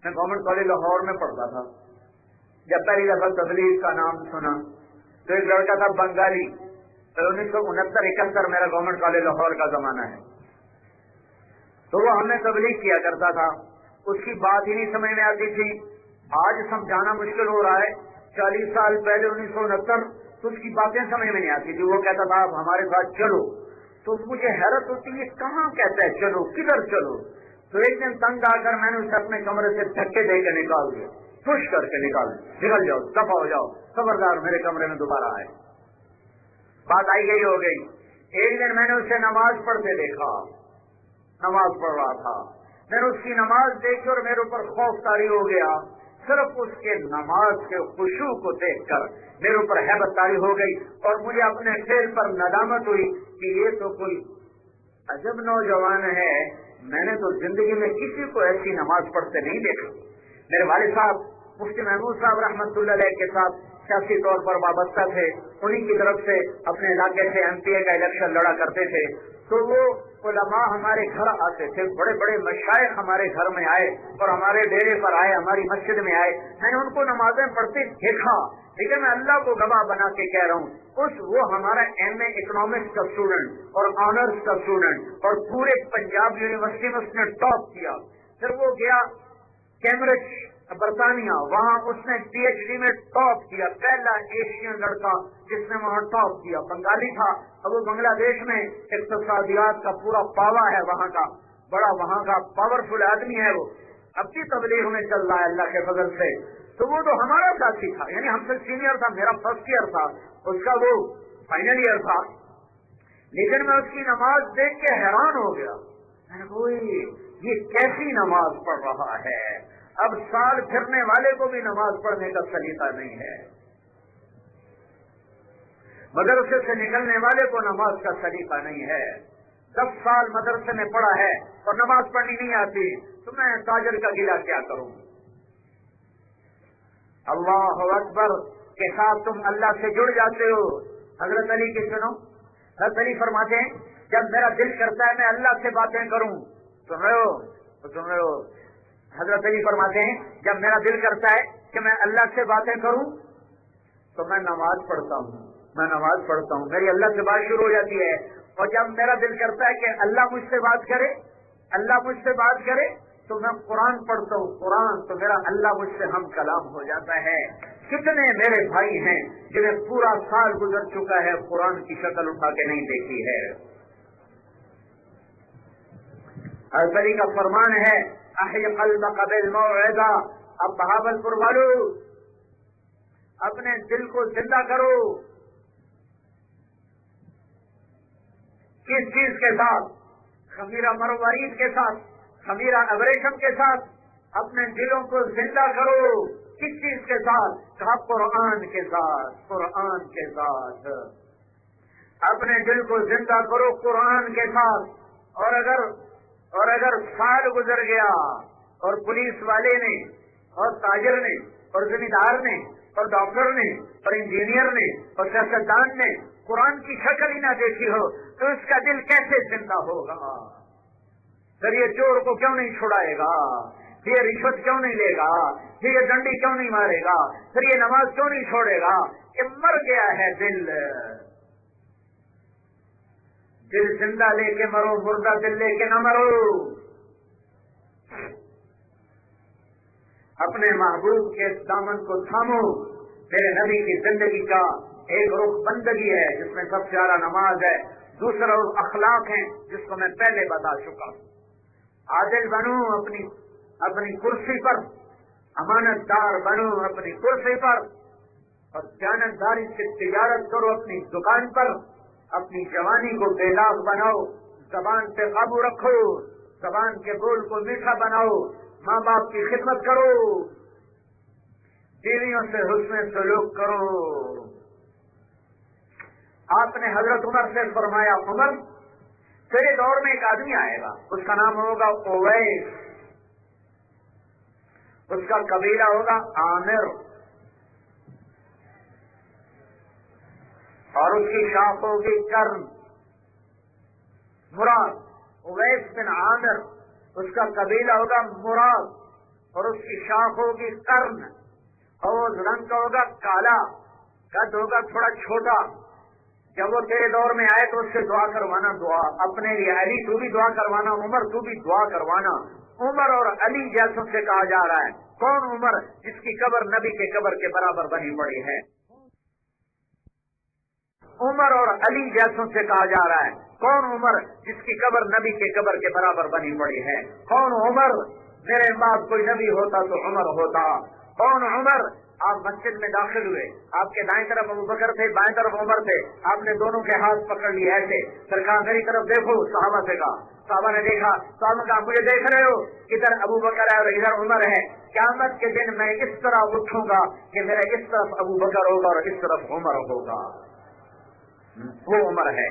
میں government college Lahore میں پڑھتا تھا. جب پہلی دفعہ تبلیغ کا نام سنا تو ایک لڑکا تھا بنگالی. 1969-71 میرا گورنمنٹ کالج لاہور کا زمانہ ہے. تو وہ ہمیں تبلیغ کیا کرتا تھا. اس کی بات ہی نہیں سمجھ میں آتی تھی. آج سمجھانا مشکل ہو رہا ہے. 40 سال پہلے 1969 تو اس کی باتیں سمجھ میں نہیں آتی تھی. وہ کہتا تھا آپ ہمارے ساتھ چلو. تو مجھے حیرت ہوتی ہے کہاں کہتا ہے چلو, کدھر چلو. تو ایک دن تنگ آ کر میں نے اسے اپنے کمرے سے دھکے دے کے نکال دیا. خوش کر کے نکال جاؤ, دفع ہو جاؤ, خبردار میرے کمرے میں دوبارہ آئے. بات آئی گئی ہو گئی. ایک دن میں نے اسے نماز پڑھتے دیکھا, نماز پڑھ رہا تھا. میں نے اس کی نماز دیکھی اور میرے اوپر خوف طاری ہو گیا. صرف اس کے نماز کے خشوع کو دیکھ کر میرے اوپر ہیبت طاری ہو گئی اور مجھے اپنے فعل پر ندامت ہوئی کہ یہ تو کوئی عجب نوجوان ہے. میں نے تو زندگی میں کسی کو ایسی نماز پڑھتے نہیں دیکھا. میرے والد صاحب مفتی محمود صاحب رحمۃ اللہ علیہ کے ساتھ سیاسی طور پر وابستہ تھے. انہیں کی طرف سے اپنے علاقے سے MPA کا الیکشن لڑا کرتے تھے. تو وہ علماء ہمارے گھر آتے تھے, بڑے بڑے مشائخ ہمارے گھر میں آئے اور ہمارے ڈیرے پر آئے, ہماری مسجد میں آئے. میں نے ان کو نمازیں پڑھتے دیکھا. لیکن میں اللہ کو گواہ بنا کے کہہ رہا ہوں, وہ ہمارا MA اکنامکس کا اسٹوڈنٹ اور آنرس کا اسٹوڈنٹ اور پورے پنجاب یونیورسٹی میں اس نے ٹاپ کیا. پھر وہ گیا کیمبرج برطانیہ, وہاں اس نے PhD میں ٹاپ کیا. پہلا ایشین لڑکا جس نے وہاں ٹاپ کیا بنگالی تھا. اب وہ بنگلہ دیش میں اقتصادیات کا پورا پاوا ہے, وہاں کا بڑا وہاں کا پاورفل آدمی ہے. وہ اب بھی تبلیغ میں چل رہا ہے اللہ کے فضل سے. تو وہ تو ہمارا ساتھی تھا, یعنی ہم سے سینئر تھا. میرا فرسٹ ایئر تھا, اس کا وہ فائنل ایئر تھا. لیکن میں اس کی نماز دیکھ کے حیران ہو گیا. میں نے کہا یہ کیسی نماز پڑھ رہا ہے. اب سال پھرنے والے کو بھی نماز پڑھنے کا سلیقہ نہیں ہے, مدرسے سے نکلنے والے کو نماز کا سلیقہ نہیں ہے. 10 سال مدرسے میں پڑھا ہے اور نماز پڑھنی نہیں آتی, تو میں تاجر کا گلہ کیا کروں. اللہ اکبر کے ساتھ تم اللہ سے جڑ جاتے ہو. حضرت علی کی سنو, حضرت علی فرماتے ہیں جب میرا دل کرتا ہے میں اللہ سے باتیں کروں. سن رہے ہو حضرت علی فرماتے ہیں جب میرا دل کرتا ہے کہ میں اللہ سے باتیں کروں تو میں نماز پڑھتا ہوں. میری اللہ سے بات شروع ہو جاتی ہے. اور جب میرا دل کرتا ہے کہ اللہ مجھ سے بات کرے تو میں قرآن پڑھتا ہوں. قرآن تو میرا اللہ مجھ سے ہم کلام ہو جاتا ہے. کتنے میرے بھائی ہیں جنہیں پورا سال گزر چکا ہے قرآن کی شکل اٹھا کے نہیں دیکھی ہے. حضرت علی کا فرمان ہے احی قلبک بالموعظہ. اب بہاولپور والو اپنے دل کو زندہ کرو. کس چیز کے ساتھ؟ خمیرہ مروارید کے ساتھ, خمیرہ ابریشم کے ساتھ. اپنے دلوں کو زندہ کرو. کس چیز کے ساتھ؟ کہا قرآن کے ساتھ. قرآن کے ساتھ اپنے دل کو زندہ کرو قرآن کے ساتھ. اور اگر سال گزر گیا اور پولیس والے نے اور تاجر نے اور زمیندار نے اور ڈاکٹر نے اور انجینئر نے اور سیاستدان نے قرآن کی شکل ہی نہ دیکھی ہو تو اس کا دل کیسے زندہ ہوگا؟ پھر یہ چور کو کیوں نہیں چھڑائے گا؟ یہ رشوت کیوں نہیں لے گا؟ یہ ڈنڈی کیوں نہیں مارے گا؟ پھر یہ نماز کیوں نہیں چھوڑے گا؟ کہ مر گیا ہے دل. دل زندہ لے کے مرو, مردہ دل لے کے نہ مرو. اپنے محبوب کے دامن کو تھامو. میرے نبی کی زندگی کا ایک رخ بندگی ہے جس میں سب سے زیادہ نماز ہے. دوسرا رخ اخلاق ہے جس کو میں پہلے بتا چکا. عادل بنو اپنی کرسی پر, امانت دار بنو اپنی کرسی پر, اور دیانتداری سے تجارت کرو اپنی دکان پر. اپنی جوانی کو بے داغ بناؤ, زبان پہ قابو رکھو, زبان کے بول کو میٹھا بناؤ, ماں باپ کی خدمت کرو, بیویوں سے حسن سلوک کرو. آپ نے حضرت عمر سے فرمایا عمر تیرے دور میں ایک آدمی آئے گا, اس کا نام ہوگا اویس, اس کا قبیلہ ہوگا عامر, اور اس کی شاخ ہوگی کرن. مراد اویس بن عامر, اس کا قبیلہ ہوگا مراد, اور اس کی شاخ ہوگی قرن، اور رنگ کا ہوگا کالا، قد ہوگا تھوڑا چھوٹا۔ جب وہ تیرے دور میں آئے تو اس سے دعا کروانا، دعا اپنے لیے، علی تو بھی دعا کروانا، عمر تو بھی دعا کروانا۔ عمر اور علی جیسوں سے کہا جا رہا ہے، کون عمر جس کی قبر نبی کے قبر کے برابر بنی پڑی ہے؟ عمر اور علی جیسوں سے کہا جا رہا ہے، کون عمر جس کی قبر نبی کے قبر کے برابر بنی پڑی ہے؟ کون عمر؟ میرے بعد کوئی نبی ہوتا تو عمر ہوتا۔ کون عمر؟ آپ مسجد میں داخل ہوئے، آپ کے دائیں طرف ابو بکر تھے، بائیں طرف عمر تھے، آپ نے دونوں کے ہاتھ پکڑ لیے ایسے، سرکار میری طرف دیکھو، صحابہ سے کہا، صحابہ نے دیکھا، صحابہ نے کہا مجھے دیکھ رہے ہو، ادھر ابو بکر ہے اور ادھر عمر ہے، قیامت کے دن میں اس طرح اٹھوں گا کہ میرا اس طرف ابو بکر ہوگا اور اس طرف عمر ہوگا۔ وہ عمر ہے۔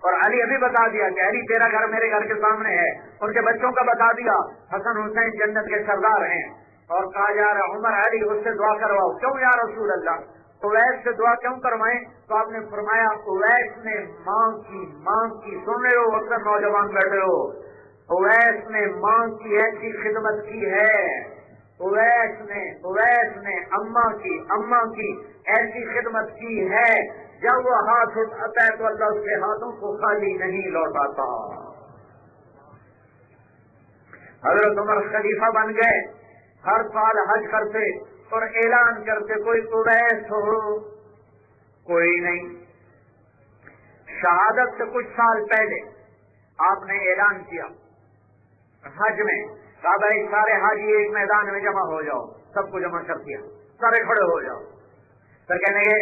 اور علی ابھی بتا دیا کہ علی تیرا گھر میرے گھر کے سامنے ہے، ان کے بچوں کا بتا دیا، حسن حسین جنت کے سردار ہیں۔ اور کہا جا رہا عمر علی اس سے دعا کرواؤ، کیوں یا رسول اللہ اویس سے دعا کیوں کروائیں؟ تو آپ نے فرمایا اویس نے ماں کی سن رہے ہو، اکثر نوجوان بیٹھے ہو، اویس نے ماں کی ایسی خدمت کی ہے، اویس نے اماں کی ایسی خدمت کی ہے، جب وہ ہاتھ اٹھاتا ہے تو اللہ اس کے ہاتھوں کو خالی نہیں لوٹاتا۔ حضرت عمر خلیفہ بن گئے، ہر سال حج کرتے اور اعلان کرتے کوئی اویس ہو، کوئی نہیں۔ شہادت سے کچھ سال پہلے آپ نے اعلان کیا حج میں، کہا بھائی سارے حاجی ایک میدان میں جمع ہو جاؤ، سب کو جمع کر دیا، سارے کھڑے ہو جاؤ۔ تو کہنے گے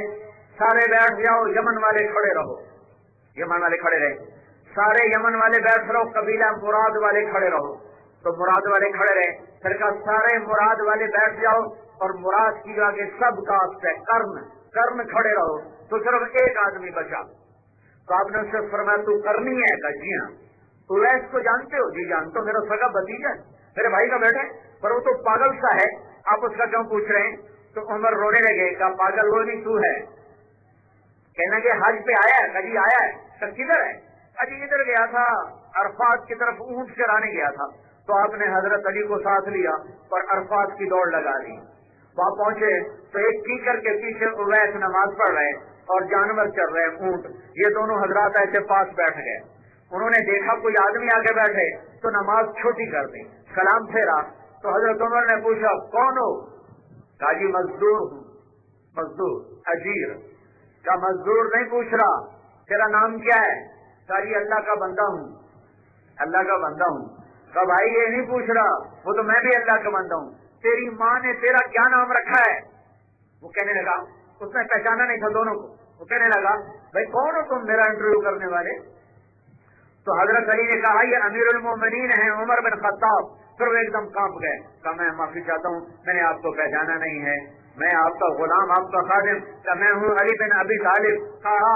سارے بیٹھ جاؤ، یمن والے کھڑے رہو، یمن والے کھڑے رہے، سارے یمن والے بیٹھ رہو، قبیلہ مراد والے کھڑے رہو، تو مراد والے کھڑے رہے، پھر کہا سارے مراد والے بیٹھ جاؤ، اور مراد کی آگے سب کاسٹ ہے، کرن کھڑے رہو، تو صرف ایک آدمی بچا۔ تو آپ نے اس سے فرمایا تو کرنی ہے؟ کہا جی ہاں۔ اویس کو جانتے ہو؟ جی جانتا ہوں، میرا سگا بھتیجا ہے، میرے بھائی کا بیٹا ہے، پر وہ تو پاگل سا ہے، آپ اس کا کیوں پوچھ رہے ہیں؟ تو عمر رونے لگے، کہا پاگل وہ نہیں تو ہے۔ کہنے کے حج پہ آیا ہے؟ کہا جی آیا ہے۔ کہا کدھر ہے؟ کہا جی ادھر گیا تھا، عرفات کی طرف اونٹ چرانے گیا تھا۔ تو آپ نے حضرت علی کو ساتھ لیا اور عرفات کی دوڑ لگا دی۔ وہاں پہنچے تو ایک کیچڑ کے پیچھے اویس نماز پڑھ رہے اور جانور چر رہے اونٹ، یہ دونوں حضرات ایسے پاس بیٹھ گئے۔ انہوں نے دیکھا کوئی آدمی آگے بیٹھے تو نماز چھوٹی کر دی، سلام پھیرا تو حضرت عمر نے پوچھا کون ہو؟ کہا جی مزدور ہوں، مزدور اجیر۔ کہا مزدور نہیں پوچھ رہا، تیرا نام کیا ہے؟ کہا جی اللہ کا بندہ ہوں، اللہ کا بندہ ہوں۔ کہا بھائی یہ نہیں پوچھ رہا، وہ تو میں بھی اللہ کا بندہ ہوں، تیری ماں نے تیرا کیا نام رکھا ہے؟ وہ کہنے لگا، اس نے پہچانا نہیں تھا دونوں کو، وہ کہنے لگا بھائی کون ہو تم میرا انٹرویو کرنے والے؟ تو حضرت علی نے کہا یہ امیر المومنین ہیں عمر بن خطاب۔ پھر وہ ایک دم کانپ گئے، کہا میں معافی چاہتا ہوں، میں نے آپ کو پہچانا نہیں ہے، میں آپ کا غلام، آپ کا خادم، کہ میں ہوں علی بن ابی طالب۔ کہا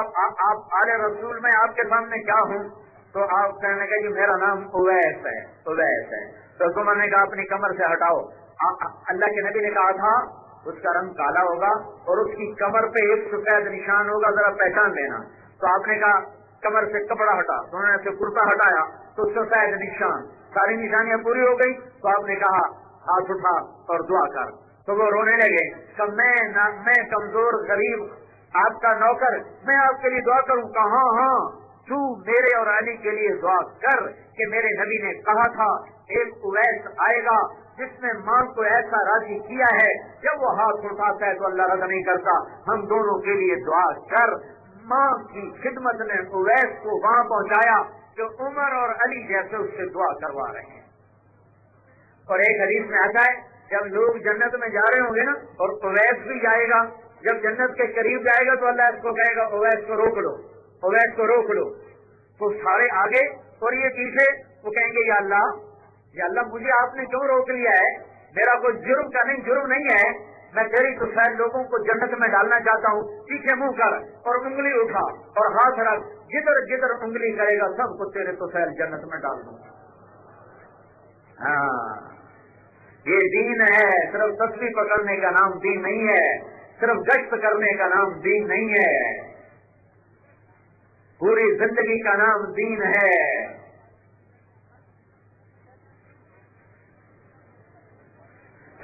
آپ آل رسول، میں آپ کے سامنے کیا ہوں؟ تو آپ کہنے لگے کہ میرا نام اویس ہے، اویس ہے۔ تو عمر نے کہا اپنی کمر سے ہٹاؤ، اللہ کے نبی نے کہا تھا اس کا رنگ کالا ہوگا اور اس کی کمر پہ ایک سفید نشان ہوگا، ذرا پہچان لینا۔ تو آپ نے کہا کمر سے کپڑا ہٹا، تو انہوں نے سے کرتا ہٹایا تو سفید نشان، ساری نشانیاں پوری ہو گئی۔ تو آپ نے کہا ہاتھ اٹھا اور دعا کر، تو وہ رونے لگے کہ میں کمزور غریب آپ کا نوکر، میں آپ کے لیے دعا کروں؟ کہا ہاں تو میرے اور علی کے لیے دعا کر کہ میرے نبی نے کہا تھا ایک اویس آئے گا جس نے ماں کو ایسا راضی کیا ہے، جب وہ ہاتھ اٹھاتا ہے تو اللہ رضا نہیں کرتا، ہم دونوں کے لیے دعا کر۔ ماں کی خدمت نے اویس کو وہاں پہنچایا جو عمر اور علی جیسے اس سے دعا کروا رہے ہیں۔ اور ایک حدیث میں آتا ہے جب لوگ جنت میں جا رہے ہوں گے نا اور اویس بھی جائے گا، جب جنت کے قریب جائے گا تو اللہ اس کو کہے گا اویس کو روک لو، اویس کو روک لو، تو سارے آگے اور یہ پیچھے، وہ کہیں گے یا اللہ مجھے آپ نے کیوں روک لیا ہے؟ میرا کوئی جرم نہیں ہے، میں تیری تو سائر لوگوں کو جنت میں ڈالنا چاہتا ہوں، پیچھے منہ کر اور انگلی اٹھا اور ہاتھ رکھ، جدھر انگلی کرے گا سب کو تیرے تو سائر جنت میں ڈال دوں گا۔ ہاں یہ دین ہے، صرف تسبیح پکڑنے کا نام دین نہیں ہے، صرف گشت کرنے کا نام دین نہیں ہے، پوری زندگی کا نام دین ہے۔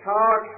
60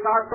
7